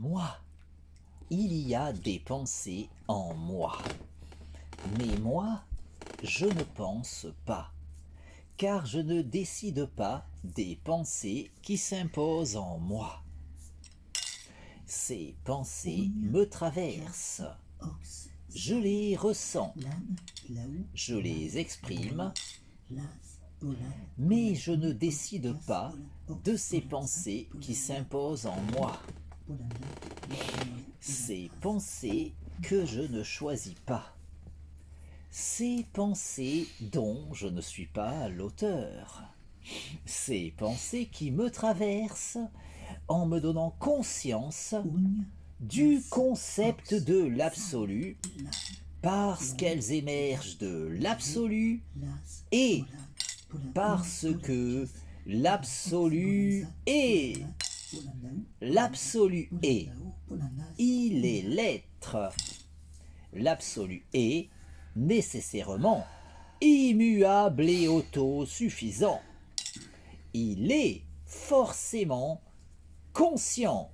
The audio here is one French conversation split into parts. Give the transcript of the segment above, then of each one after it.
Moi, il y a des pensées en moi. Mais moi, je ne pense pas, car je ne décide pas des pensées qui s'imposent en moi. Ces pensées me traversent, je les ressens, je les exprime, mais je ne décide pas de ces pensées qui s'imposent en moi. Ces pensées que je ne choisis pas. Ces pensées dont je ne suis pas l'auteur. Ces pensées qui me traversent en me donnant conscience du concept de l'absolu, parce qu'elles émergent de l'absolu et parce que l'absolu est. L'absolu est. Il est l'être. L'absolu est nécessairement immuable et autosuffisant. Il est forcément conscient.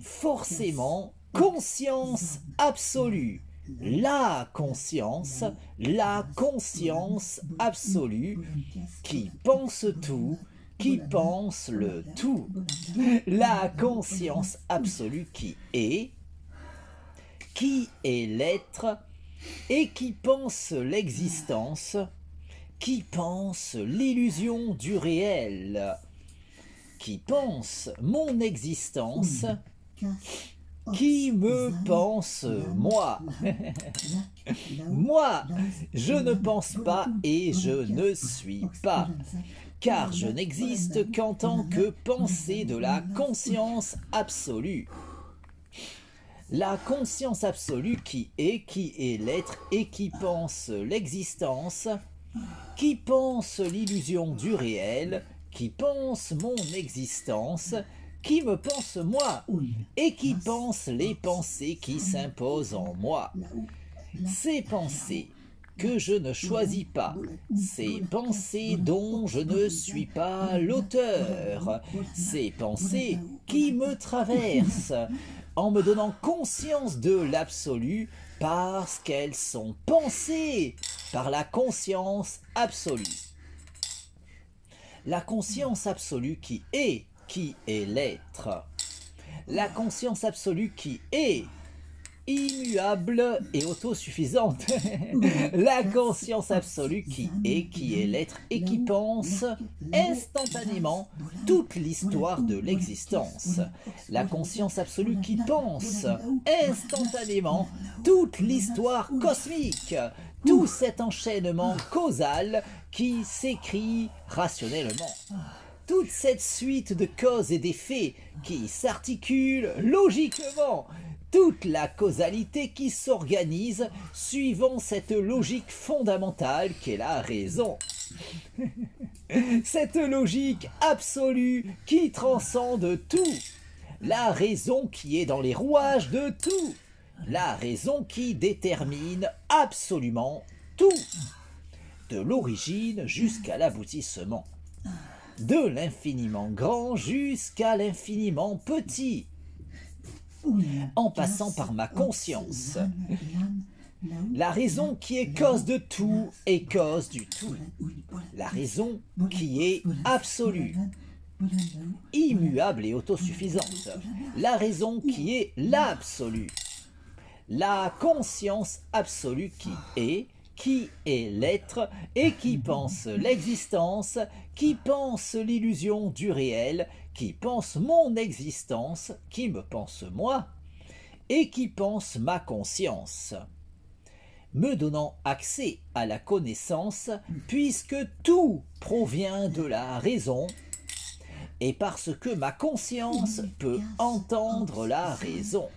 Forcément conscience absolue. La conscience absolue qui pense tout, qui pense le tout. La conscience absolue qui est l'être et qui pense l'existence, qui pense l'illusion du réel, qui pense mon existence, qui me pense moi. Moi, je ne pense pas et je ne suis pas, car je n'existe qu'en tant que pensée de la conscience absolue. La conscience absolue qui est l'être et qui pense l'existence, qui pense l'illusion du réel, qui pense mon existence, qui me pense moi et qui pense les pensées qui s'imposent en moi. Ces pensées que je ne choisis pas, ces pensées dont je ne suis pas l'auteur, ces pensées qui me traversent en me donnant conscience de l'absolu parce qu'elles sont pensées par la conscience absolue. La conscience absolue qui est l'être. La conscience absolue qui est immuable et autosuffisante. La conscience absolue qui est l'être et qui pense instantanément toute l'histoire de l'existence. La conscience absolue qui pense instantanément toute l'histoire cosmique, tout cet enchaînement causal qui s'écrit rationnellement. Toute cette suite de causes et d'effets qui s'articulent logiquement, toute la causalité qui s'organise suivant cette logique fondamentale qu'est la raison. Cette logique absolue qui transcende tout. La raison qui est dans les rouages de tout. La raison qui détermine absolument tout. De l'origine jusqu'à l'aboutissement. De l'infiniment grand jusqu'à l'infiniment petit, en passant par ma conscience. La raison qui est cause de tout et cause du tout. La raison qui est absolue, immuable et autosuffisante. La raison qui est l'absolu. La conscience absolue qui est l'être et qui pense l'existence, qui pense l'illusion du réel, qui pense mon existence, qui me pense moi, et qui pense ma conscience, me donnant accès à la connaissance, puisque tout provient de la raison, et parce que ma conscience peut entendre la raison.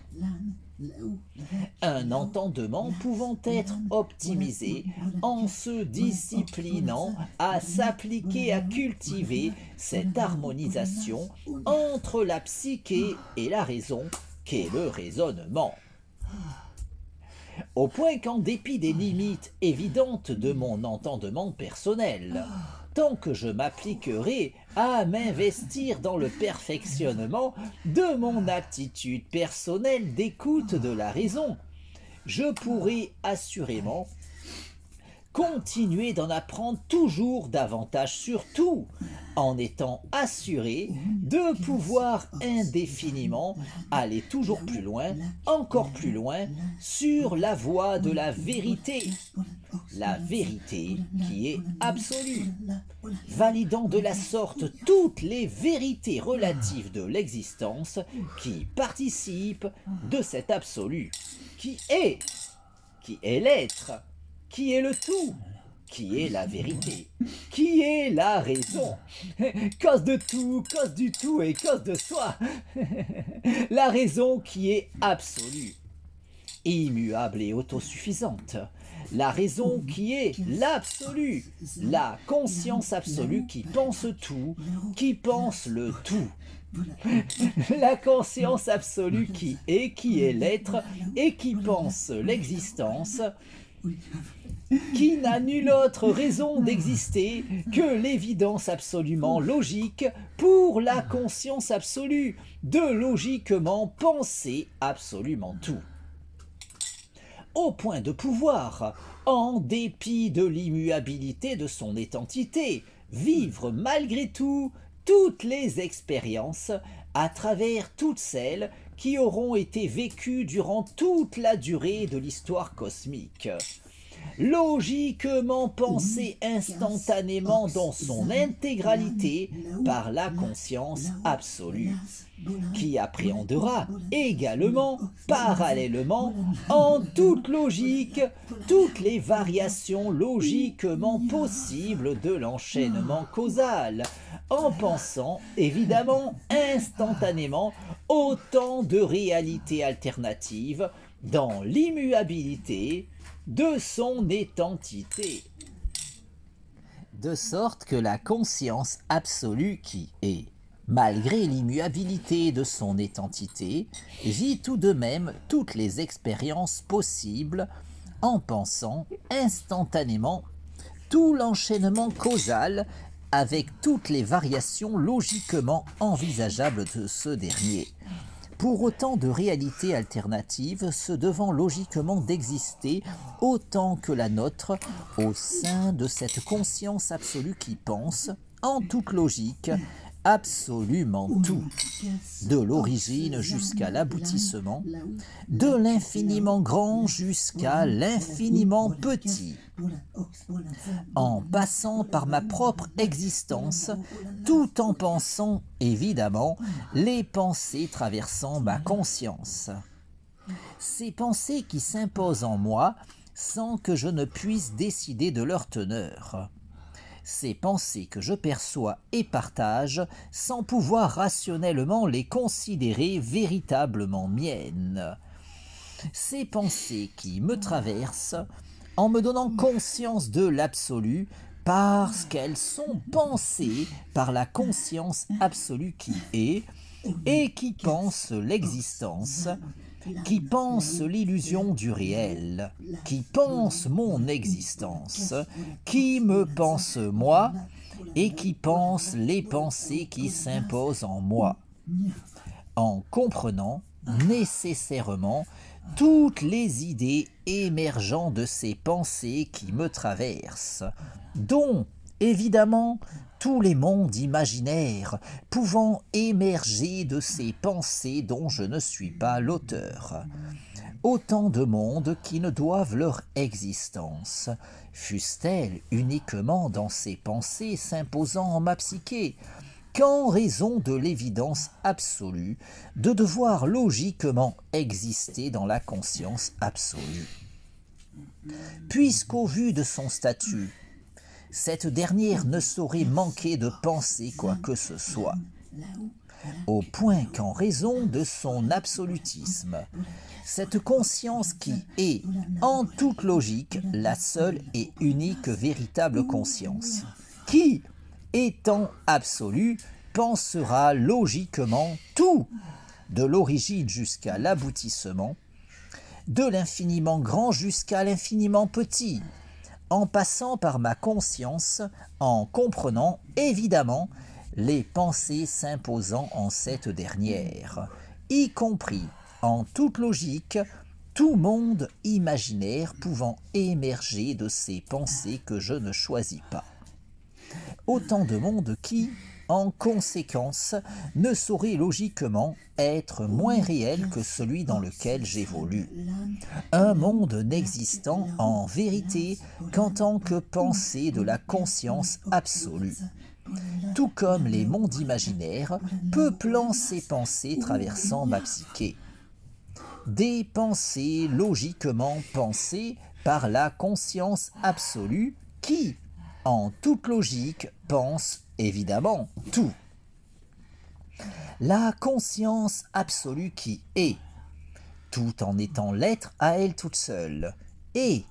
Un entendement pouvant être optimisé en se disciplinant à s'appliquer à cultiver cette harmonisation entre la psyché et la raison qu'est le raisonnement. Au point qu'en dépit des limites évidentes de mon entendement personnel, tant que je m'appliquerai à m'investir dans le perfectionnement de mon aptitude personnelle d'écoute de la raison, je pourrai assurément continuer d'en apprendre toujours davantage, surtout en étant assuré de pouvoir indéfiniment aller toujours plus loin, encore plus loin, sur la voie de la vérité qui est absolue, validant de la sorte toutes les vérités relatives de l'existence qui participent de cet absolu, qui est l'être, qui est le tout, qui est la vérité, qui est la raison, cause de tout, cause du tout et cause de soi, la raison qui est absolue, immuable et autosuffisante, la raison qui est l'absolu, la conscience absolue qui pense tout, qui pense le tout. La conscience absolue qui est l'être et qui pense l'existence, qui n'a nulle autre raison d'exister que l'évidence absolument logique pour la conscience absolue de logiquement penser absolument tout. Au point de pouvoir, en dépit de l'immuabilité de son identité, vivre malgré tout toutes les expériences à travers toutes celles qui auront été vécues durant toute la durée de l'histoire cosmique. Logiquement pensé instantanément dans son intégralité par la conscience absolue, qui appréhendera également, parallèlement, en toute logique, toutes les variations logiquement possibles de l'enchaînement causal, en pensant évidemment instantanément autant de réalités alternatives dans l'immuabilité de son identité, de sorte que la conscience absolue qui est, malgré l'immuabilité de son identité, vit tout de même toutes les expériences possibles en pensant instantanément tout l'enchaînement causal avec toutes les variations logiquement envisageables de ce dernier. Pour autant de réalités alternatives se devant logiquement d'exister autant que la nôtre au sein de cette conscience absolue qui pense, en toute logique, absolument tout, de l'origine jusqu'à l'aboutissement, de l'infiniment grand jusqu'à l'infiniment petit, en passant par ma propre existence, tout en pensant évidemment les pensées traversant ma conscience. Ces pensées qui s'imposent en moi sans que je ne puisse décider de leur teneur. Ces pensées que je perçois et partage sans pouvoir rationnellement les considérer véritablement miennes. Ces pensées qui me traversent en me donnant conscience de l'absolu parce qu'elles sont pensées par la conscience absolue qui est et qui pense l'existence, qui pense l'illusion du réel, qui pense mon existence, qui me pense moi et qui pense les pensées qui s'imposent en moi, en comprenant nécessairement toutes les idées émergeant de ces pensées qui me traversent, dont, évidemment, tous les mondes imaginaires pouvant émerger de ces pensées dont je ne suis pas l'auteur. Autant de mondes qui ne doivent leur existence, fussent-elles uniquement dans ces pensées s'imposant en ma psyché, qu'en raison de l'évidence absolue de devoir logiquement exister dans la conscience absolue. Puisqu'au vu de son statut, cette dernière ne saurait manquer de penser quoi que ce soit, au point qu'en raison de son absolutisme, cette conscience qui est, en toute logique, la seule et unique véritable conscience, qui, étant absolue, pensera logiquement tout, de l'origine jusqu'à l'aboutissement, de l'infiniment grand jusqu'à l'infiniment petit, en passant par ma conscience, en comprenant évidemment les pensées s'imposant en cette dernière, y compris, en toute logique, tout monde imaginaire pouvant émerger de ces pensées que je ne choisis pas. Autant de mondes qui, en conséquence, ne saurait logiquement être moins réel que celui dans lequel j'évolue. Un monde n'existant en vérité qu'en tant que pensée de la conscience absolue. Tout comme les mondes imaginaires, peuplant ces pensées traversant ma psyché. Des pensées logiquement pensées par la conscience absolue qui, en toute logique, pense évidemment tout. La conscience absolue qui est, tout en étant l'être à elle toute seule, et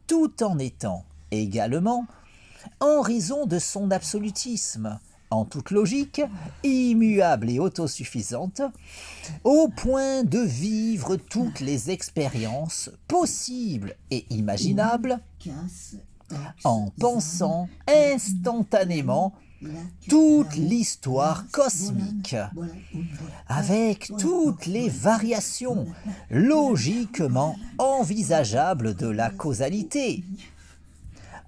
tout en étant également, en raison de son absolutisme, en toute logique, immuable et autosuffisante, au point de vivre toutes les expériences possibles et imaginables, en pensant instantanément toute l'histoire cosmique, avec toutes les variations logiquement envisageables de la causalité,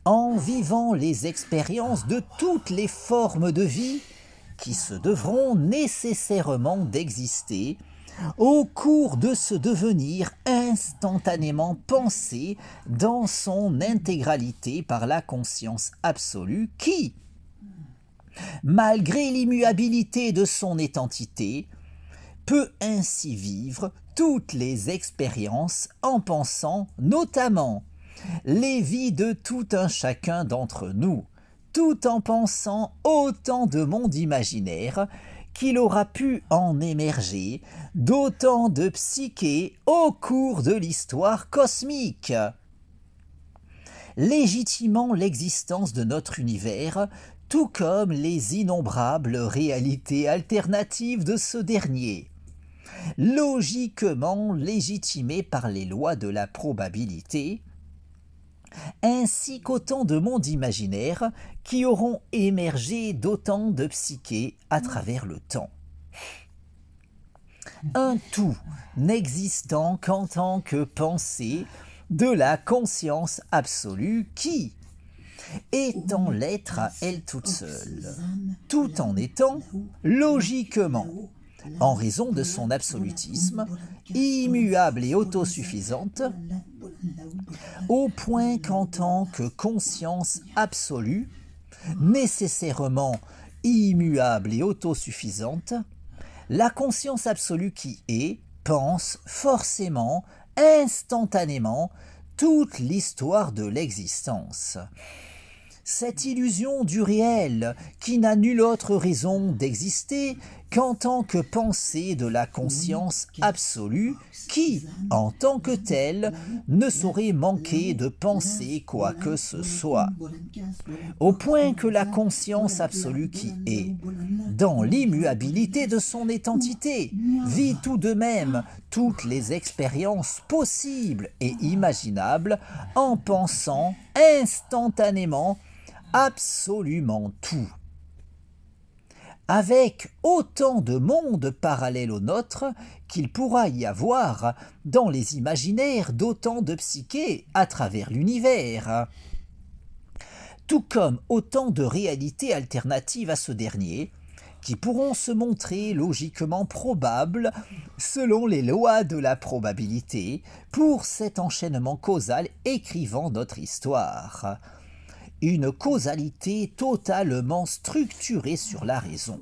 en vivant les expériences de toutes les formes de vie qui se devront nécessairement d'exister au cours de ce devenir instantanément pensé dans son intégralité par la conscience absolue qui, malgré l'immuabilité de son étantité, peut ainsi vivre toutes les expériences en pensant notamment les vies de tout un chacun d'entre nous, tout en pensant autant de mondes imaginaires qu'il aura pu en émerger, d'autant de psyché au cours de l'histoire cosmique. Légitimant l'existence de notre univers, tout comme les innombrables réalités alternatives de ce dernier, logiquement légitimées par les lois de la probabilité, ainsi qu'autant de mondes imaginaires qui auront émergé d'autant de psyché à travers le temps. Un tout n'existant qu'en tant que pensée de la conscience absolue qui, étant l'être à elle toute seule, tout en étant logiquement, en raison de son absolutisme, immuable et autosuffisante, au point qu'en tant que conscience absolue, nécessairement immuable et autosuffisante, la conscience absolue qui est, pense forcément, instantanément, toute l'histoire de l'existence. Cette illusion du réel, qui n'a nulle autre raison d'exister qu'en tant que pensée de la conscience absolue, qui, en tant que telle, ne saurait manquer de penser quoi que ce soit. Au point que la conscience absolue qui est, dans l'immuabilité de son étantité, vit tout de même toutes les expériences possibles et imaginables en pensant instantanément absolument tout. Avec autant de mondes parallèles au nôtre qu'il pourra y avoir dans les imaginaires d'autant de psyché à travers l'univers, tout comme autant de réalités alternatives à ce dernier, qui pourront se montrer logiquement probables selon les lois de la probabilité pour cet enchaînement causal écrivant notre histoire. Une causalité totalement structurée sur la raison.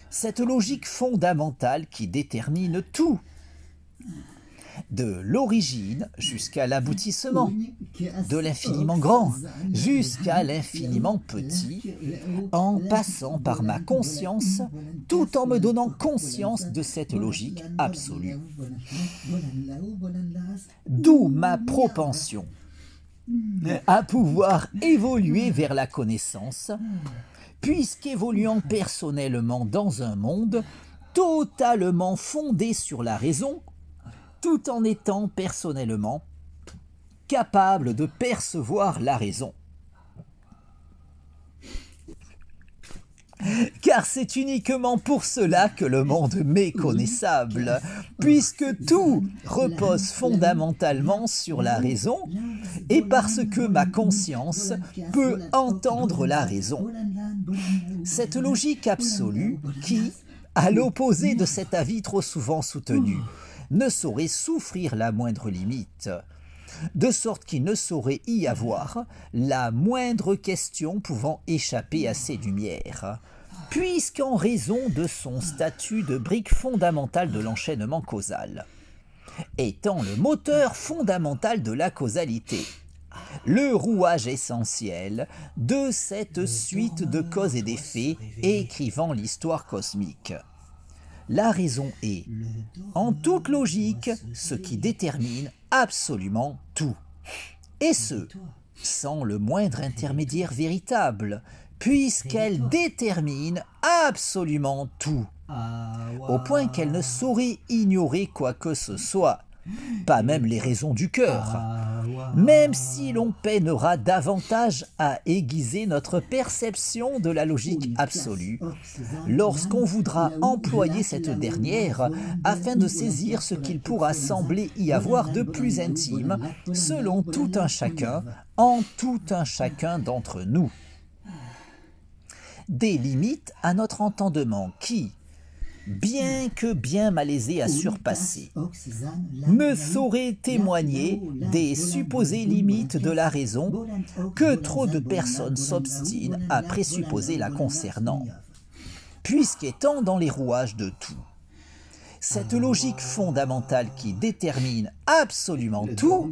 Cette logique fondamentale qui détermine tout, de l'origine jusqu'à l'aboutissement, de l'infiniment grand jusqu'à l'infiniment petit, en passant par ma conscience, tout en me donnant conscience de cette logique absolue. D'où ma propension à pouvoir évoluer vers la connaissance, puisqu'évoluant personnellement dans un monde totalement fondé sur la raison, tout en étant personnellement capable de percevoir la raison. Car c'est uniquement pour cela que le monde m'est connaissable, puisque tout repose fondamentalement sur la raison, et parce que ma conscience peut entendre la raison. Cette logique absolue qui, à l'opposé de cet avis trop souvent soutenu, ne saurait souffrir la moindre limite, de sorte qu'il ne saurait y avoir la moindre question pouvant échapper à ses lumières, puisqu'en raison de son statut de brique fondamentale de l'enchaînement causal, étant le moteur fondamental de la causalité, le rouage essentiel de cette suite de causes et d'effets écrivant l'histoire cosmique. La raison est, en toute logique, ce qui détermine absolument tout, et ce, sans le moindre intermédiaire véritable, puisqu'elle détermine absolument tout, au point qu'elle ne saurait ignorer quoi que ce soit, pas même les raisons du cœur, même si l'on peinera davantage à aiguiser notre perception de la logique absolue, lorsqu'on voudra employer cette dernière afin de saisir ce qu'il pourra sembler y avoir de plus intime, selon tout un chacun, en tout un chacun d'entre nous. Des limites à notre entendement qui, bien que bien malaisé à surpasser, me saurait témoigner des supposées limites de la raison que trop de personnes s'obstinent à présupposer la concernant, puisqu'étant dans les rouages de tout. Cette logique fondamentale qui détermine absolument tout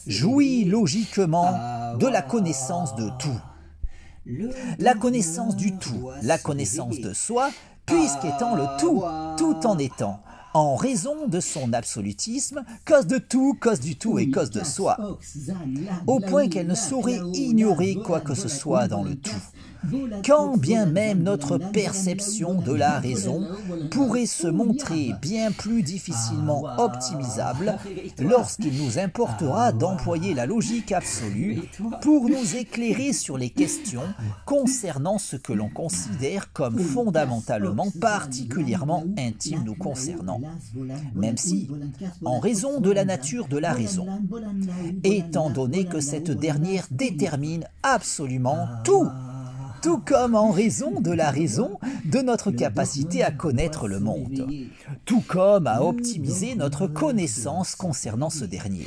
jouit logiquement de la connaissance de tout. La connaissance du tout, la connaissance de soi, puisqu'étant le tout en étant, en raison de son absolutisme, cause de tout, cause du tout et cause de soi, au point qu'elle ne saurait ignorer quoi que ce soit dans le tout. Quand bien même notre perception de la raison pourrait se montrer bien plus difficilement optimisable lorsqu'il nous importera d'employer la logique absolue pour nous éclairer sur les questions concernant ce que l'on considère comme fondamentalement particulièrement intime nous concernant, même si, en raison de la nature de la raison, étant donné que cette dernière détermine absolument tout comme en raison de la raison de notre capacité à connaître le monde, tout comme à optimiser notre connaissance concernant ce dernier,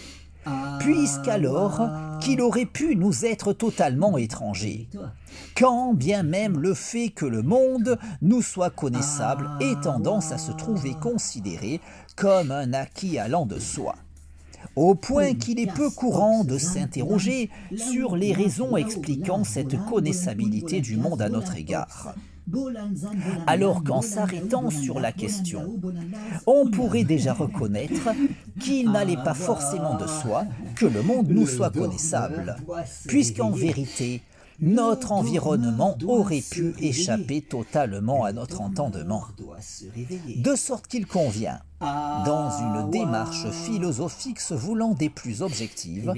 puisqu'alors qu'il aurait pu nous être totalement étranger, quand bien même le fait que le monde nous soit connaissable ait tendance à se trouver considéré comme un acquis allant de soi, au point qu'il est peu courant de s'interroger sur les raisons expliquant cette connaissabilité du monde à notre égard. Alors qu'en s'arrêtant sur la question, on pourrait déjà reconnaître qu'il n'allait pas forcément de soi que le monde nous soit connaissable, puisqu'en vérité, notre environnement aurait pu échapper totalement à notre entendement, de sorte qu'il convient, dans une démarche philosophique se voulant des plus objectives,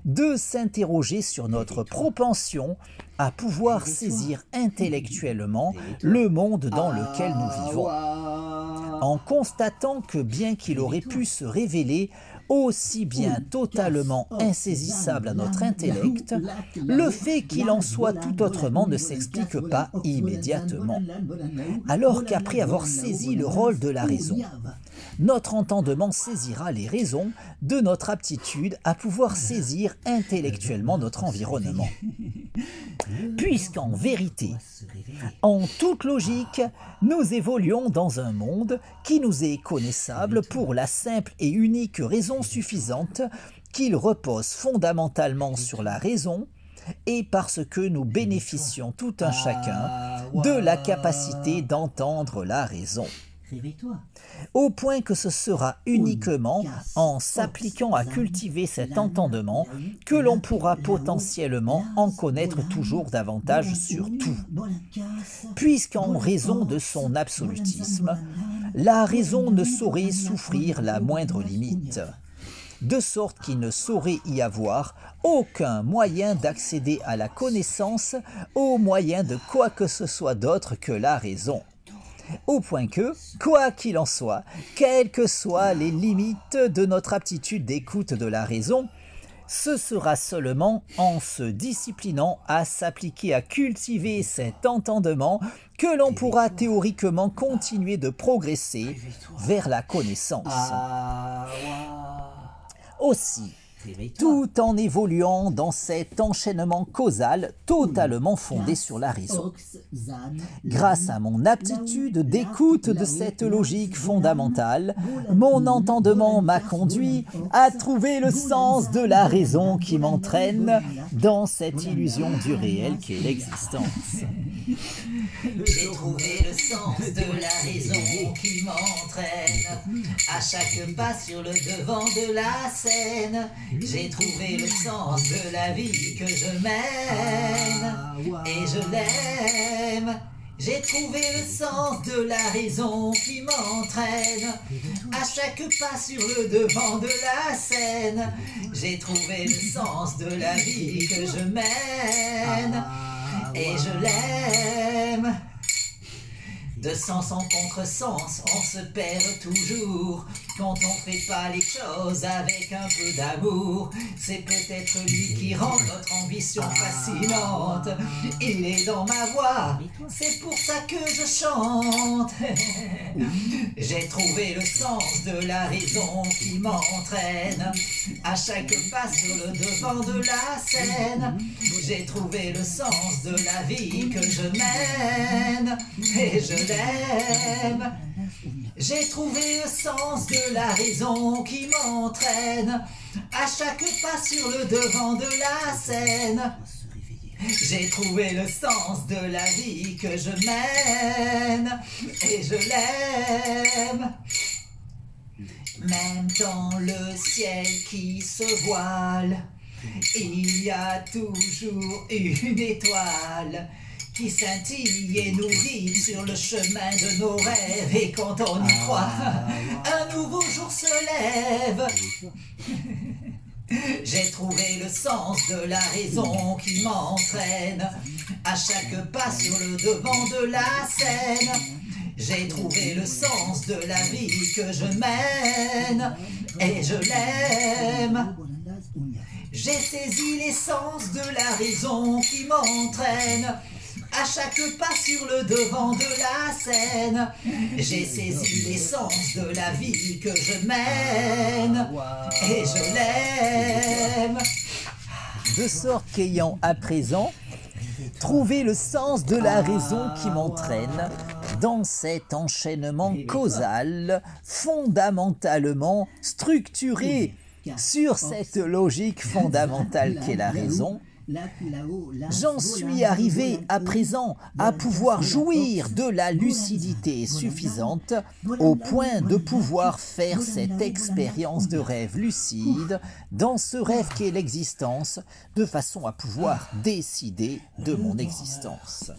de s'interroger sur notre propension à pouvoir saisir intellectuellement le monde dans lequel nous vivons, en constatant que bien qu'il aurait pu se révéler aussi bien totalement insaisissable à notre intellect, le fait qu'il en soit tout autrement ne s'explique pas immédiatement. Alors qu'après avoir saisi le rôle de la raison, notre entendement saisira les raisons de notre aptitude à pouvoir saisir intellectuellement notre environnement. Puisqu'en vérité, en toute logique, nous évoluons dans un monde qui nous est connaissable pour la simple et unique raison suffisante qu'il repose fondamentalement sur la raison et parce que nous bénéficions tout un chacun de la capacité d'entendre la raison. Au point que ce sera uniquement en s'appliquant à cultiver cet entendement que l'on pourra potentiellement en connaître toujours davantage sur tout. Puisqu'en raison de son absolutisme, la raison ne saurait souffrir la moindre limite, de sorte qu'il ne saurait y avoir aucun moyen d'accéder à la connaissance au moyen de quoi que ce soit d'autre que la raison. Au point que, quoi qu'il en soit, quelles que soient les limites de notre aptitude d'écoute de la raison, ce sera seulement en se disciplinant à s'appliquer à cultiver cet entendement que l'on pourra théoriquement continuer de progresser vers la connaissance. Aussi, tout en évoluant dans cet enchaînement causal totalement fondé sur la raison. Grâce à mon aptitude d'écoute de cette logique fondamentale, mon entendement m'a conduit à trouver le sens de la raison qui m'entraîne dans cette illusion du réel qu'est l'existence. J'ai trouvé le sens de la raison qui m'entraîne à chaque pas sur le devant de la scène. J'ai trouvé le sens de la vie que je mène et je l'aime. J'ai trouvé le sens de la raison qui m'entraîne à chaque pas sur le devant de la scène. J'ai trouvé le sens de la vie que je mène et je l'aime. De sens en contresens, on se perd toujours. Quand on fait pas les choses avec un peu d'amour, c'est peut-être lui qui rend notre ambition fascinante. Il est dans ma voix, c'est pour ça que je chante. J'ai trouvé le sens de la raison qui m'entraîne à chaque pas sur le devant de la scène. J'ai trouvé le sens de la vie que je mène et je l'aime. J'ai trouvé le sens de la raison qui m'entraîne à chaque pas sur le devant de la scène. J'ai trouvé le sens de la vie que je mène et je l'aime. Même dans le ciel qui se voile, il y a toujours une étoile qui scintille et nous guide sur le chemin de nos rêves. Et quand on y croit, un nouveau jour se lève. J'ai trouvé le sens de la raison qui m'entraîne à chaque pas sur le devant de la scène. J'ai trouvé le sens de la vie que je mène et je l'aime. J'ai saisi l'essence de la raison qui m'entraîne à chaque pas sur le devant de la scène. J'ai saisi l'essence de la vie que je mène et je l'aime. De sorte qu'ayant à présent trouvé le sens de la raison qui m'entraîne dans cet enchaînement causal fondamentalement structuré sur cette logique fondamentale qu'est la raison, j'en suis arrivé à présent à pouvoir jouir de la lucidité suffisante au point de pouvoir faire cette expérience de rêve lucide dans ce rêve qu'est l'existence, de façon à pouvoir décider de mon existence.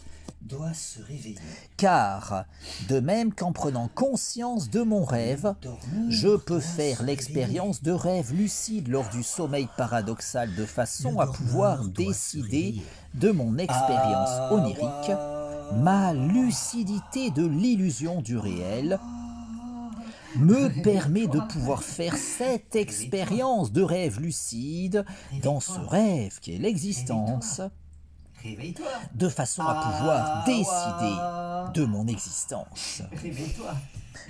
Doit se réveiller. Car, de même qu'en prenant conscience de mon rêve, je peux faire l'expérience de rêve lucide lors du sommeil paradoxal de façon à pouvoir décider de mon expérience onirique, ma lucidité de l'illusion du réel me permet de pouvoir faire cette expérience de rêve lucide dans ce rêve qui est l'existence, de façon à pouvoir décider de mon existence.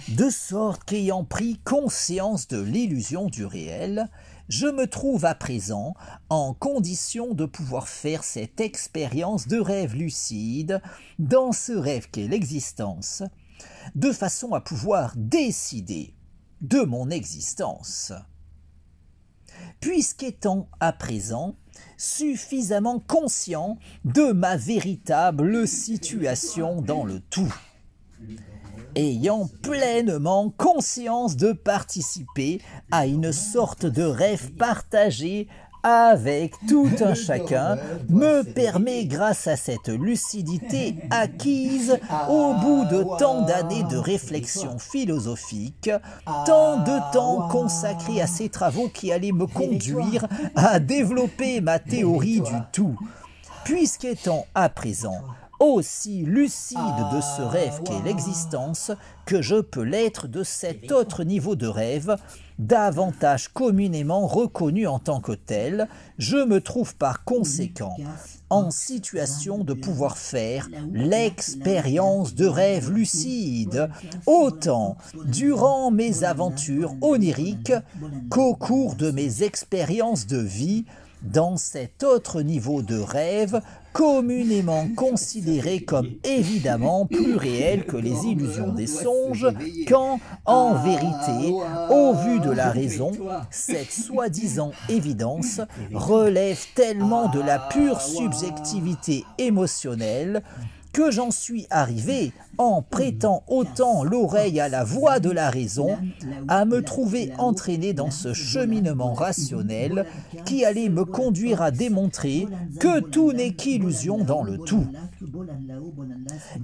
De sorte qu'ayant pris conscience de l'illusion du réel, je me trouve à présent en condition de pouvoir faire cette expérience de rêve lucide dans ce rêve qu'est l'existence, de façon à pouvoir décider de mon existence. Puisqu'étant à présent suffisamment conscient de ma véritable situation dans le tout, ayant pleinement conscience de participer à une sorte de rêve partagé avec tout un chacun me permet, grâce à cette lucidité acquise au bout de tant d'années de réflexion philosophique, tant de temps consacré à ces travaux qui allaient me conduire à développer ma théorie du tout, puisqu'étant à présent aussi lucide de ce rêve qu'est l'existence que je peux l'être de cet autre niveau de rêve, davantage communément reconnu en tant que tel, je me trouve par conséquent en situation de pouvoir faire l'expérience de rêve lucide, autant durant mes aventures oniriques qu'au cours de mes expériences de vie, dans cet autre niveau de rêve communément considéré comme évidemment plus réel que les illusions des songes, quand, en vérité, au vu de la raison, cette soi-disant évidence relève tellement de la pure subjectivité émotionnelle que j'en suis arrivé, en prêtant autant l'oreille à la voix de la raison, à me trouver entraîné dans ce cheminement rationnel qui allait me conduire à démontrer que tout n'est qu'illusion dans le tout.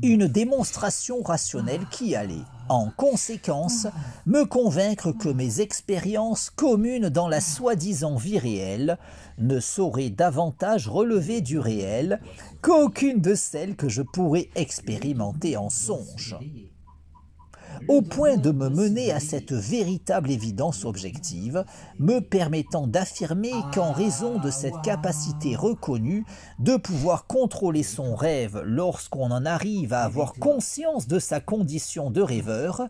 Une démonstration rationnelle qui allait, en conséquence, me convaincre que mes expériences communes dans la soi-disant vie réelle ne sauraient davantage relever du réel qu'aucune de celles que je pourrais expérimenter en songe, au point de me mener à cette véritable évidence objective, me permettant d'affirmer qu'en raison de cette capacité reconnue de pouvoir contrôler son rêve lorsqu'on en arrive à avoir conscience de sa condition de rêveur,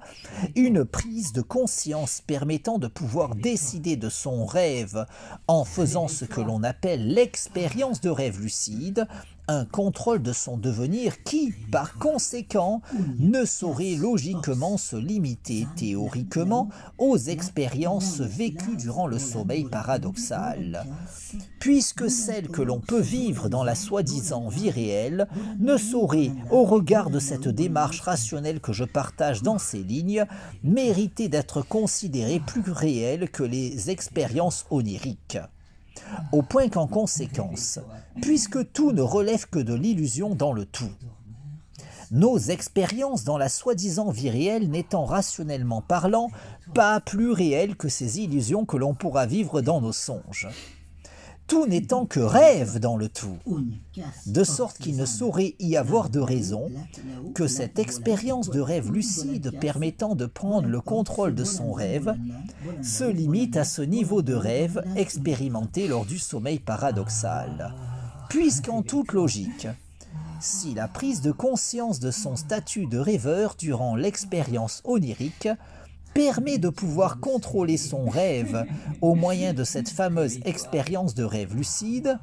une prise de conscience permettant de pouvoir décider de son rêve en faisant ce que l'on appelle l'expérience de rêve lucide, un contrôle de son devenir qui, par conséquent, ne saurait logiquement se limiter théoriquement aux expériences vécues durant le sommeil paradoxal, puisque celles que l'on peut vivre dans la soi-disant vie réelle ne sauraient, au regard de cette démarche rationnelle que je partage dans ces lignes, mériter d'être considérées plus réelles que les expériences oniriques. Au point qu'en conséquence, puisque tout ne relève que de l'illusion dans le tout, nos expériences dans la soi-disant vie réelle n'étant rationnellement parlant pas plus réelles que ces illusions que l'on pourra vivre dans nos songes, tout n'étant que rêve dans le tout, de sorte qu'il ne saurait y avoir de raison que cette expérience de rêve lucide permettant de prendre le contrôle de son rêve se limite à ce niveau de rêve expérimenté lors du sommeil paradoxal, puisqu'en toute logique, si la prise de conscience de son statut de rêveur durant l'expérience onirique permet de pouvoir contrôler son rêve au moyen de cette fameuse expérience de rêve lucide,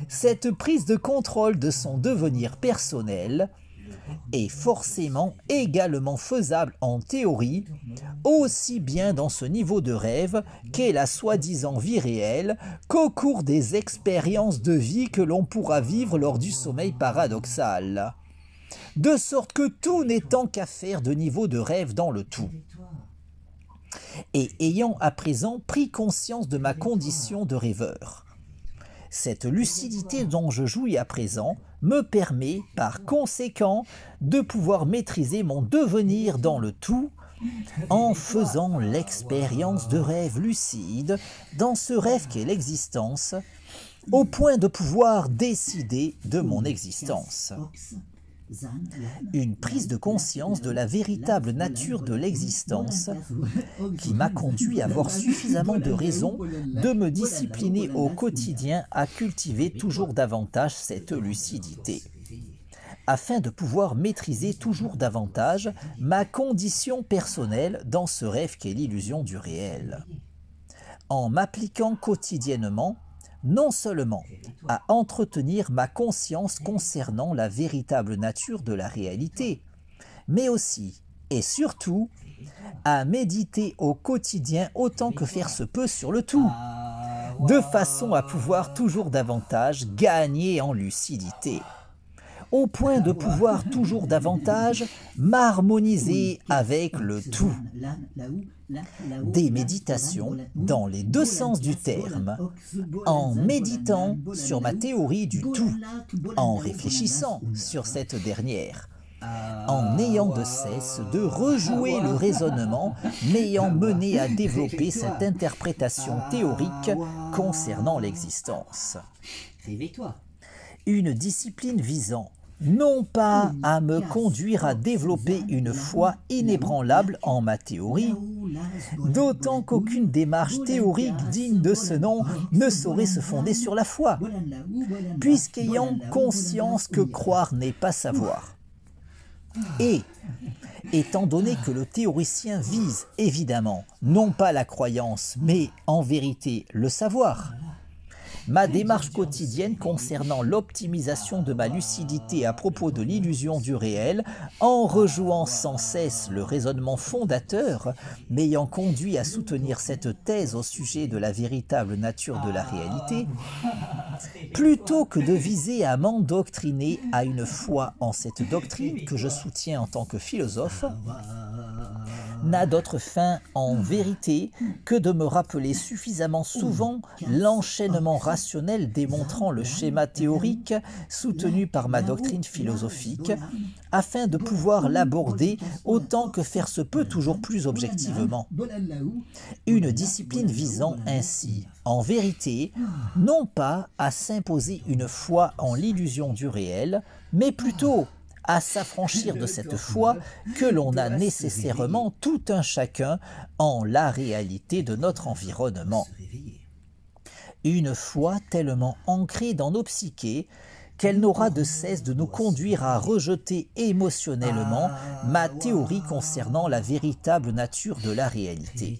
cette prise de contrôle de son devenir personnel est forcément également faisable en théorie, aussi bien dans ce niveau de rêve qu'est la soi-disant vie réelle, qu'au cours des expériences de vie que l'on pourra vivre lors du sommeil paradoxal. De sorte que tout n'étant qu'affaire de niveau de rêve dans le tout. Et ayant à présent pris conscience de ma condition de rêveur, cette lucidité dont je jouis à présent me permet, par conséquent, de pouvoir maîtriser mon devenir dans le tout en faisant l'expérience de rêve lucide, dans ce rêve qu'est l'existence, au point de pouvoir décider de mon existence. Une prise de conscience de la véritable nature de l'existence qui m'a conduit à avoir suffisamment de raison de me discipliner au quotidien à cultiver toujours davantage cette lucidité, afin de pouvoir maîtriser toujours davantage ma condition personnelle dans ce rêve qu'est l'illusion du réel, en m'appliquant quotidiennement non seulement à entretenir ma conscience concernant la véritable nature de la réalité, mais aussi et surtout à méditer au quotidien autant que faire se peut sur le tout, de façon à pouvoir toujours davantage gagner en lucidité, au point de pouvoir toujours davantage m'harmoniser avec le tout. Des méditations dans les deux sens du terme, en méditant sur ma théorie du tout, en réfléchissant sur cette dernière, en n'ayant de cesse de rejouer le raisonnement m'ayant mené à développer cette interprétation théorique concernant l'existence. Une discipline visant non pas à me conduire à développer une foi inébranlable en ma théorie, d'autant qu'aucune démarche théorique digne de ce nom ne saurait se fonder sur la foi, puisqu'ayant conscience que croire n'est pas savoir. Et, étant donné que le théoricien vise évidemment non pas la croyance, mais en vérité le savoir, ma démarche quotidienne concernant l'optimisation de ma lucidité à propos de l'illusion du réel, en rejouant sans cesse le raisonnement fondateur, m'ayant conduit à soutenir cette thèse au sujet de la véritable nature de la réalité, plutôt que de viser à m'endoctriner à une foi en cette doctrine que je soutiens en tant que philosophe, n'a d'autre fin en vérité que de me rappeler suffisamment souvent l'enchaînement rationnel démontrant le schéma théorique soutenu par ma doctrine philosophique, afin de pouvoir l'aborder autant que faire se peut toujours plus objectivement. Une discipline visant ainsi, en vérité, non pas à s'imposer une foi en l'illusion du réel, mais plutôt à s'affranchir de cette foi que l'on a nécessairement tout un chacun en la réalité de notre environnement. Une foi tellement ancrée dans nos psychés qu'elle n'aura de cesse de nous conduire à rejeter émotionnellement ma théorie concernant la véritable nature de la réalité.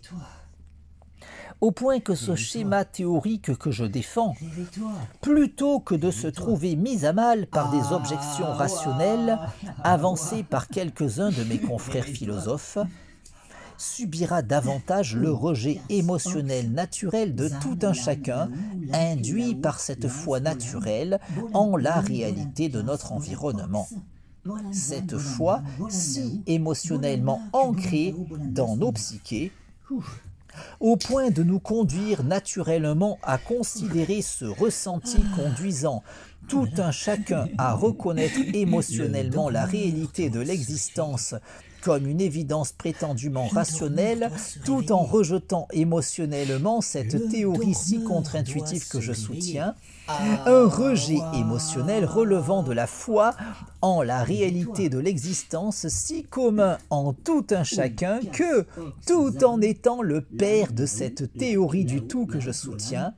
Au point que ce schéma théorique que je défends, plutôt que de se trouver mis à mal par des objections rationnelles avancées par quelques-uns de mes confrères philosophes, subira davantage le rejet émotionnel naturel de tout un chacun, induit par cette foi naturelle en la réalité de notre environnement. Cette foi, si émotionnellement ancrée dans nos psychés, au point de nous conduire naturellement à considérer ce ressenti conduisant tout un chacun à reconnaître émotionnellement la réalité de l'existence comme une évidence prétendument rationnelle, tout en rejetant émotionnellement cette théorie si contre-intuitive que je soutiens, un rejet émotionnel relevant de la foi en la réalité de l'existence si commun en tout un chacun que, tout en étant le père de cette théorie du tout que je soutiens,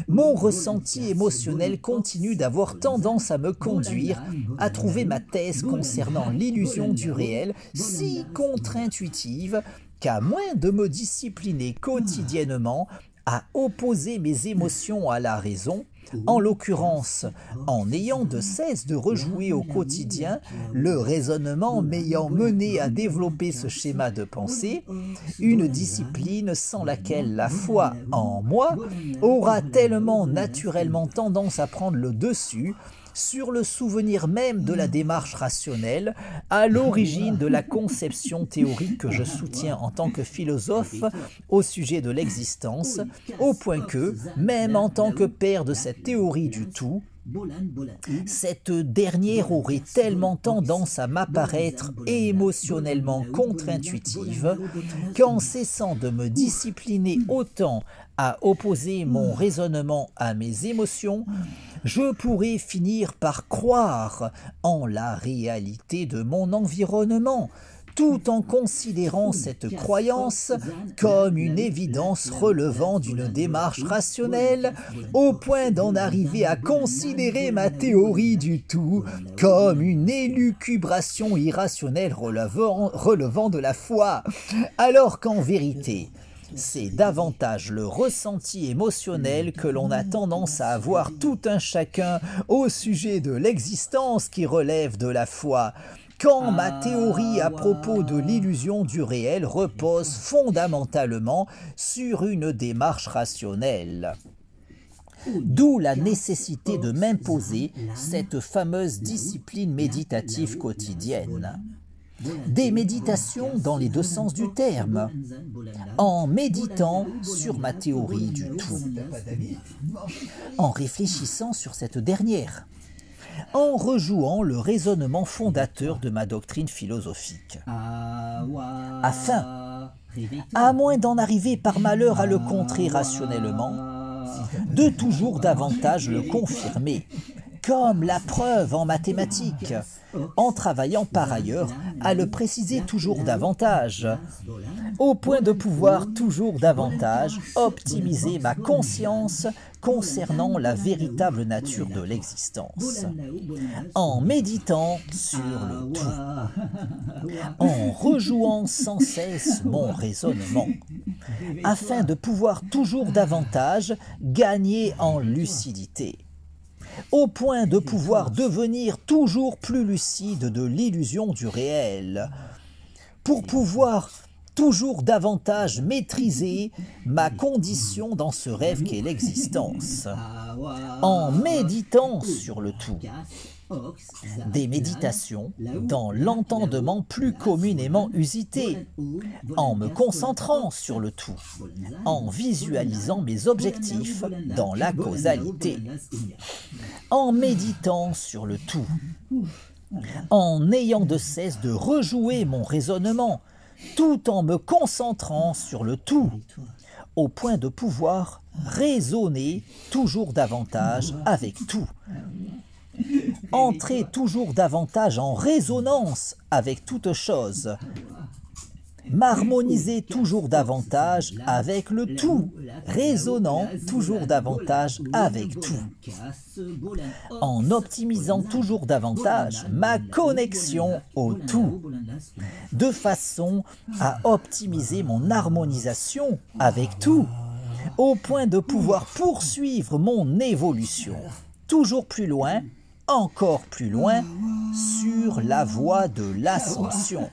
mon ressenti émotionnel continue d'avoir tendance à me conduire à trouver ma thèse concernant l'illusion du réel si contre-intuitive qu'à moins de me discipliner quotidiennement à opposer mes émotions à la raison, en l'occurrence en ayant de cesse de rejouer au quotidien le raisonnement m'ayant mené à développer ce schéma de pensée, une discipline sans laquelle la foi en moi aura tellement naturellement tendance à prendre le dessus sur le souvenir même de la démarche rationnelle, à l'origine de la conception théorique que je soutiens en tant que philosophe au sujet de l'existence, au point que, même en tant que père de cette théorie du tout, cette dernière aurait tellement tendance à m'apparaître émotionnellement contre-intuitive qu'en cessant de me discipliner autant à opposer mon raisonnement à mes émotions, je pourrais finir par croire en la réalité de mon environnement, tout en considérant cette croyance comme une évidence relevant d'une démarche rationnelle, au point d'en arriver à considérer ma théorie du tout comme une élucubration irrationnelle relevant de la foi, alors qu'en vérité, c'est davantage le ressenti émotionnel que l'on a tendance à avoir tout un chacun au sujet de l'existence qui relève de la foi, quand ma théorie à propos de l'illusion du réel repose fondamentalement sur une démarche rationnelle. D'où la nécessité de m'imposer cette fameuse discipline méditative quotidienne. Des méditations dans les deux sens du terme, en méditant sur ma théorie du tout, en réfléchissant sur cette dernière, en rejouant le raisonnement fondateur de ma doctrine philosophique, afin, à moins d'en arriver par malheur à le contrer rationnellement, de toujours davantage le confirmer, comme la preuve en mathématiques, en travaillant par ailleurs à le préciser toujours davantage, au point de pouvoir toujours davantage optimiser ma conscience concernant la véritable nature de l'existence, en méditant sur le tout, en rejouant sans cesse mon raisonnement, afin de pouvoir toujours davantage gagner en lucidité, au point de pouvoir devenir toujours plus lucide de l'illusion du réel, pour pouvoir toujours davantage maîtriser ma condition dans ce rêve qu'est l'existence, en méditant sur le tout. Des méditations dans l'entendement plus communément usité, en me concentrant sur le tout, en visualisant mes objectifs dans la causalité, en méditant sur le tout, en n'ayant de cesse de rejouer mon raisonnement, tout en me concentrant sur le tout, au point de pouvoir raisonner toujours davantage avec tout, entrer toujours davantage en résonance avec toute chose, m'harmoniser toujours davantage avec le tout, résonnant toujours davantage avec tout, en optimisant toujours davantage ma connexion au tout, de façon à optimiser mon harmonisation avec tout, au point de pouvoir poursuivre mon évolution, toujours plus loin, encore plus loin, sur la voie de l'ascension,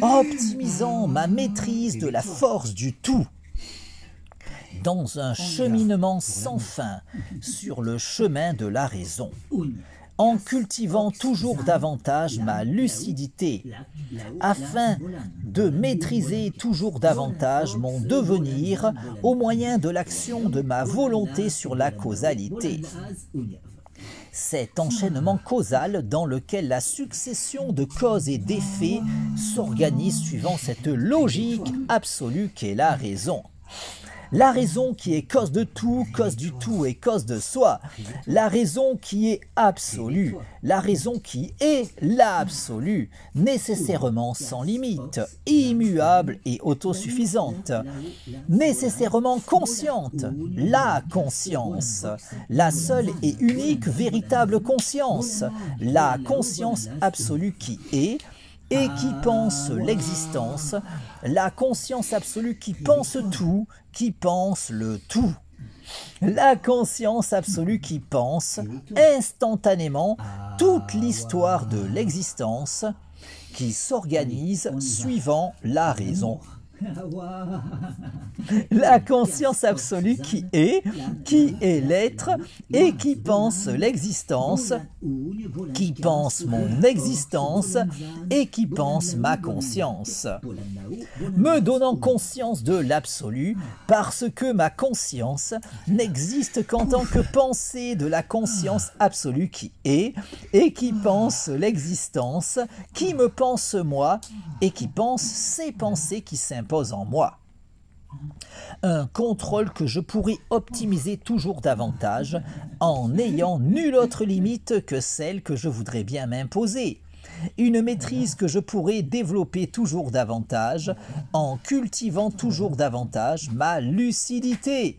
optimisant ma maîtrise de la force du tout, dans un cheminement sans fin sur le chemin de la raison, en cultivant toujours davantage ma lucidité, afin de maîtriser toujours davantage mon devenir au moyen de l'action de ma volonté sur la causalité. Cet enchaînement causal dans lequel la succession de causes et d'effets s'organise suivant cette logique absolue qu'est la raison. La raison qui est cause de tout, cause du tout et cause de soi. La raison qui est absolue. La raison qui est l'absolu, nécessairement sans limite, immuable et autosuffisante. Nécessairement consciente, la conscience. La seule et unique véritable conscience. La conscience absolue qui est et qui pense l'existence, la conscience absolue qui pense tout, qui pense le tout. La conscience absolue qui pense instantanément toute l'histoire de l'existence, qui s'organise suivant la raison. La conscience absolue qui est l'être et qui pense l'existence, qui pense mon existence et qui pense ma conscience, me donnant conscience de l'absolu parce que ma conscience n'existe qu'en tant que pensée de la conscience absolue qui est et qui pense l'existence, qui me pense moi et qui pense ces pensées qui s'imposent en moi. Un contrôle que je pourrais optimiser toujours davantage en n'ayant nulle autre limite que celle que je voudrais bien m'imposer. Une maîtrise que je pourrais développer toujours davantage en cultivant toujours davantage ma lucidité,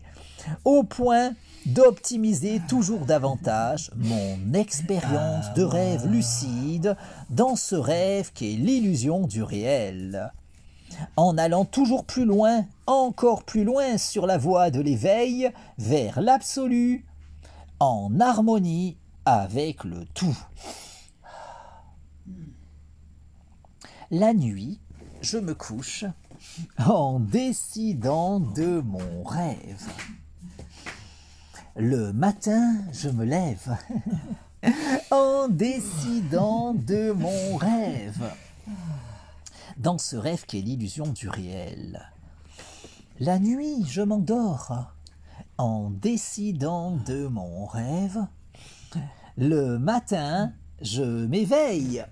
au point d'optimiser toujours davantage mon expérience de rêve lucide dans ce rêve qui est l'illusion du réel, en allant toujours plus loin, encore plus loin sur la voie de l'éveil vers l'absolu, en harmonie avec le tout. La nuit, je me couche en décidant de mon rêve. Le matin, je me lève en décidant de mon rêve. Dans ce rêve qu'est l'illusion du réel. La nuit, je m'endors en décidant de mon rêve. Le matin, je m'éveille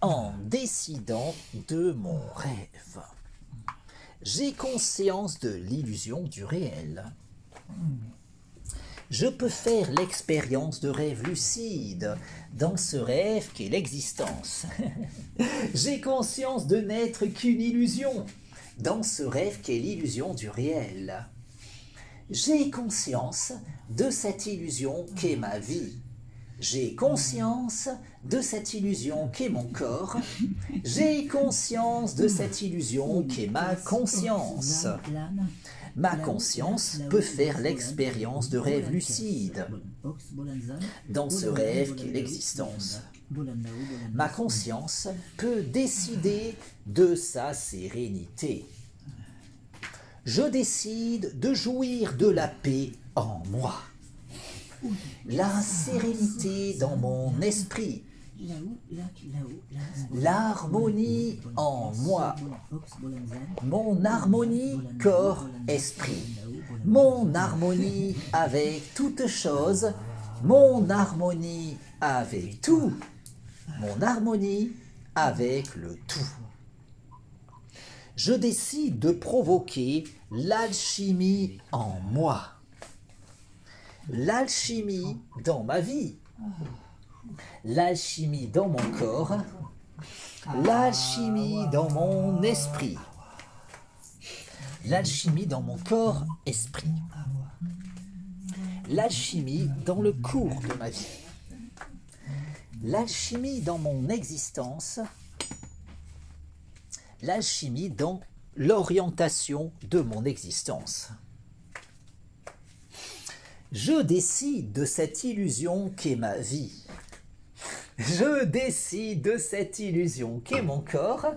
en décidant de mon rêve. J'ai conscience de l'illusion du réel. Je peux faire l'expérience de rêve lucide dans ce rêve qu'est l'existence. J'ai conscience de n'être qu'une illusion dans ce rêve qu'est l'illusion du réel. J'ai conscience de cette illusion qu'est ma vie. J'ai conscience de cette illusion qu'est mon corps. J'ai conscience de cette illusion qu'est ma conscience. Ma conscience peut faire l'expérience de rêve lucide dans ce rêve qu'est l'existence. Ma conscience peut décider de sa sérénité. Je décide de jouir de la paix en moi. La sérénité dans mon esprit. L'harmonie en moi. Mon harmonie corps-esprit. Mon harmonie avec toute chose. Mon harmonie avec tout. Mon harmonie avec le tout. Je décide de provoquer l'alchimie en moi. L'alchimie dans ma vie. L'alchimie dans mon corps. L'alchimie dans mon esprit. L'alchimie dans mon corps-esprit. L'alchimie dans le cours de ma vie. L'alchimie dans mon existence. L'alchimie dans l'orientation de mon existence. Je décide de cette illusion qu'est ma vie. Je décide de cette illusion qu'est mon corps.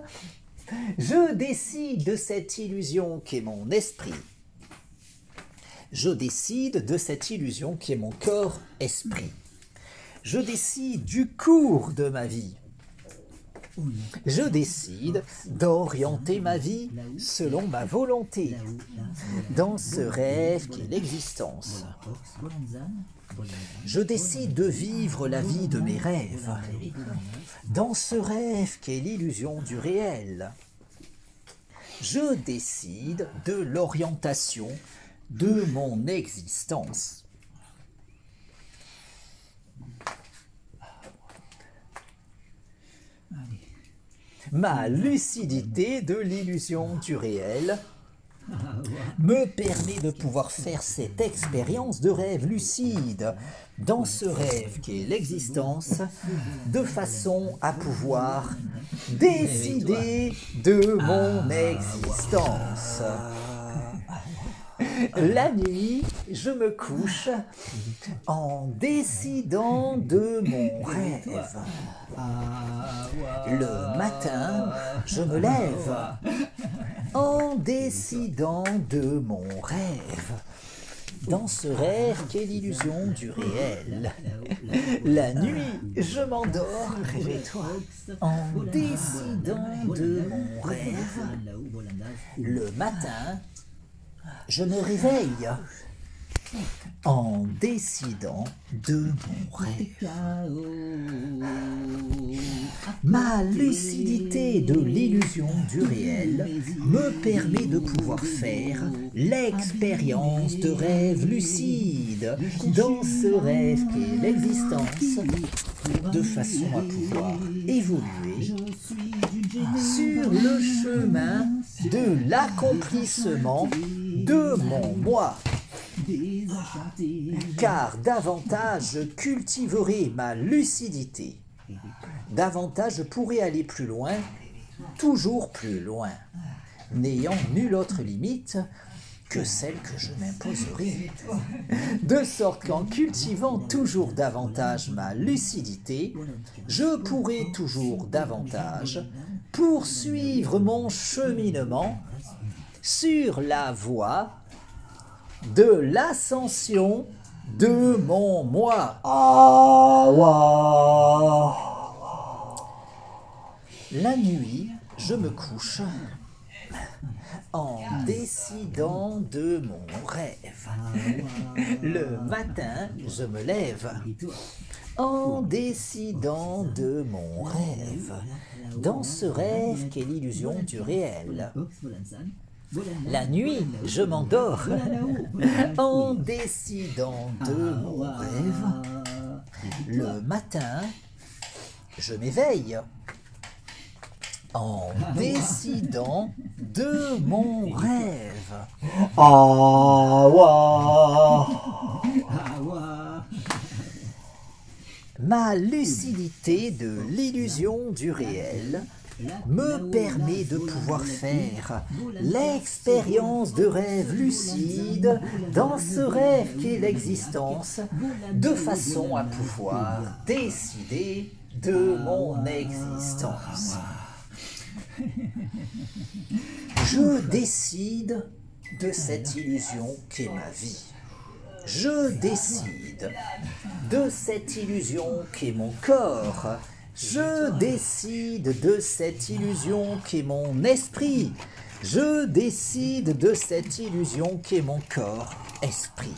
Je décide de cette illusion qu'est mon esprit. Je décide de cette illusion qu'est mon corps-esprit. Je décide du cours de ma vie. Je décide d'orienter ma vie selon ma volonté, dans ce rêve qu'est l'existence. Je décide de vivre la vie de mes rêves, dans ce rêve qu'est l'illusion du réel. Je décide de l'orientation de mon existence. Ma lucidité de l'illusion du réel me permet de pouvoir faire cette expérience de rêve lucide dans ce rêve qu'est l'existence, de façon à pouvoir décider de mon existence. La nuit, je me couche en décidant de mon rêve. Le matin, je me lève en décidant de mon rêve. Dans ce rêve qu'est l'illusion du réel. La nuit, je m'endors, réveille-toi, en décidant de mon rêve. Le matin, je me réveille en décidant de mon rêve. Ma lucidité de l'illusion du réel me permet de pouvoir faire l'expérience de rêve lucide dans ce rêve qu'est l'existence, de façon à pouvoir évoluer sur le chemin de l'accomplissement de mon moi. Car davantage je cultiverai ma lucidité, davantage je pourrai aller plus loin, toujours plus loin, n'ayant nulle autre limite que celle que je m'imposerai. De sorte qu'en cultivant toujours davantage ma lucidité, je pourrai toujours davantage poursuivre mon cheminement sur la voie de l'ascension de mon moi. La nuit, je me couche en décidant de mon rêve. Le matin, je me lève en décidant de mon rêve. Dans ce rêve qu'est l'illusion du réel. La nuit, je m'endors en décidant de mon rêve. Le matin, je m'éveille en décidant de mon rêve. Ma lucidité de l'illusion du réel me permet de pouvoir faire l'expérience de rêve lucide dans ce rêve qu'est l'existence, de façon à pouvoir décider de mon existence. Je décide de cette illusion qu'est ma vie. Je décide de cette illusion qu'est mon corps. Je décide de cette illusion qu'est mon esprit. Je décide de cette illusion qu'est mon corps-esprit.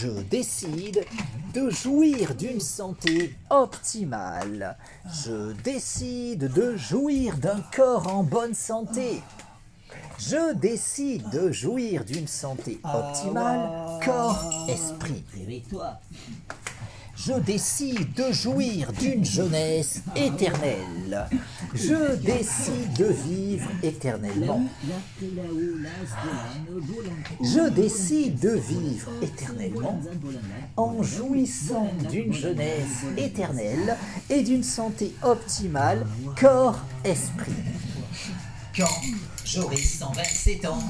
Je décide de jouir d'une santé optimale. Je décide de jouir d'un corps en bonne santé. Je décide de jouir d'une santé optimale, corps-esprit. Je décide de jouir d'une jeunesse éternelle. Je décide de vivre éternellement. Je décide de vivre éternellement en jouissant d'une jeunesse éternelle et d'une santé optimale, corps-esprit. Quand j'aurai 127 ans,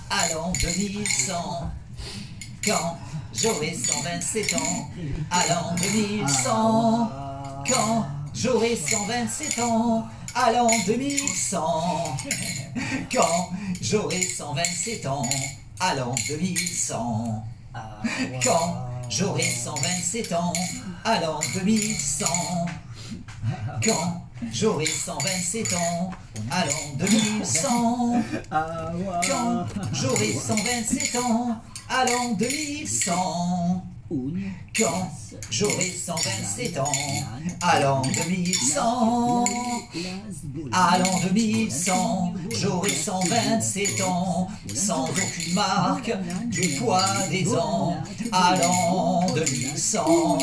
à l'an 2100. Quand j'aurai 127 ans, à l'an 2100. Quand j'aurai 127 ans, à l'an 2100. Quand j'aurai 127 ans, à l'an 2100. Quand j'aurai 127 ans, à l'an 2100. Quand j'aurai 127 ans, à l'an 2100. Quand j'aurai 127 ans, à l'an 2100. Quand j'aurai 127 ans, à l'an 2100. À l'an 2100, j'aurai 127 ans, sans aucune marque du poids des ans. À l'an 2100.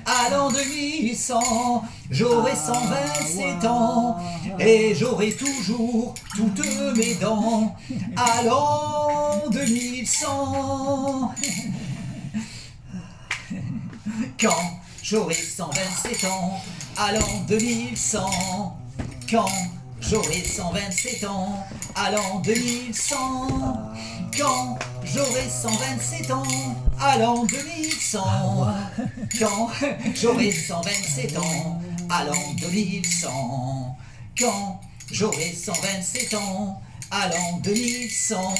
À l'an 2100, j'aurai 127 ans et j'aurai toujours toutes mes dents. À l'an 2100. Quand j'aurai 127 ans, à l'an 2100. Quand j'aurai 127 ans, à l'an 2100. Quand j'aurai 127 ans, à l'an 2100. Quand j'aurai 127 ans, à l'an 2100. Quand j'aurai 127 ans, à l'an 2100.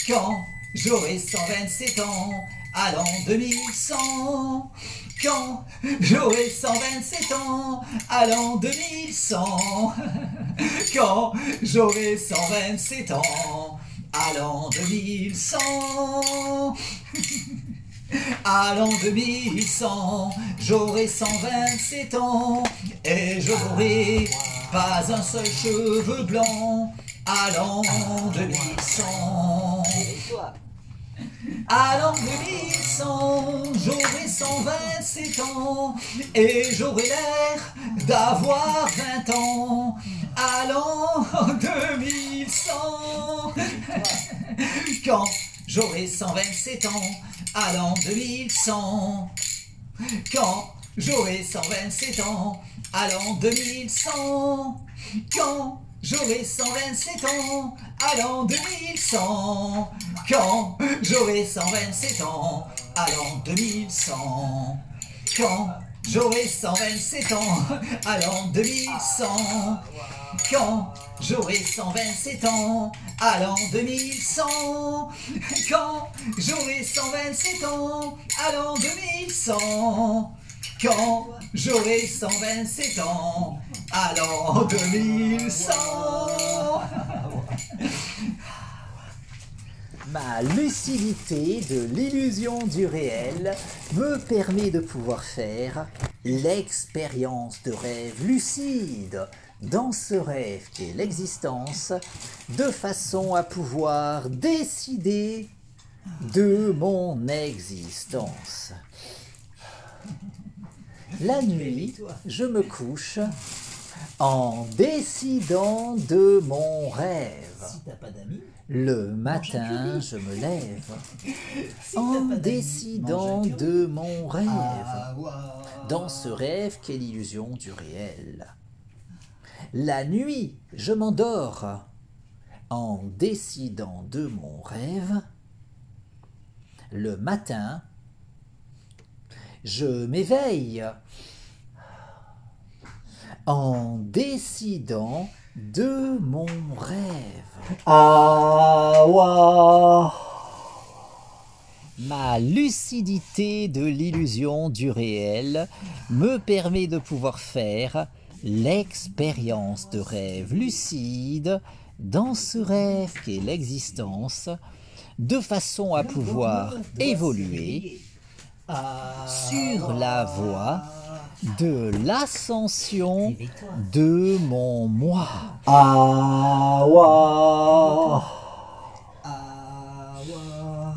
Quand j'aurai 127 ans, à l'an 2100. Quand j'aurai 127 ans, à l'an 2100. Quand j'aurai 127 ans, à l'an 2100. À l'an 2100, j'aurai 127 ans et je n'aurai pas un seul cheveu blanc. À l'an 2100. À l'an 2100, j'aurai 127 ans et j'aurai l'air d'avoir 20 ans. À l'an 2100. Quand j'aurai 127 ans, à l'an 2100. Quand j'aurai 127 ans, à l'an 2100. Quand j'aurai 127 ans, à l'an 2100. Quand j'aurai 127 ans, à l'an 2100. Quand j'aurai 127 ans à l'an 2100. Quand j'aurai 127 ans à l'an 2100. Quand j'aurai 127 ans à l'an 2100. Quand j'aurai 127 ans à l'an 2100. Ma lucidité de l'illusion du réel me permet de pouvoir faire l'expérience de rêve lucide dans ce rêve qu'est l'existence, de façon à pouvoir décider de mon existence. La nuit, je me couche en décidant de mon rêve. Si t'as pas d'amis, Le matin, je me lève en décidant de mon rêve, dans ce rêve qu'est l'illusion du réel. La nuit, je m'endors en décidant de mon rêve. Le matin, je m'éveille en décidant de mon rêve. Ma lucidité de l'illusion du réel me permet de pouvoir faire l'expérience de rêve lucide dans ce rêve qu'est l'existence, de façon à pouvoir évoluer sur la voie de l'ascension de mon moi. Awa. Awa.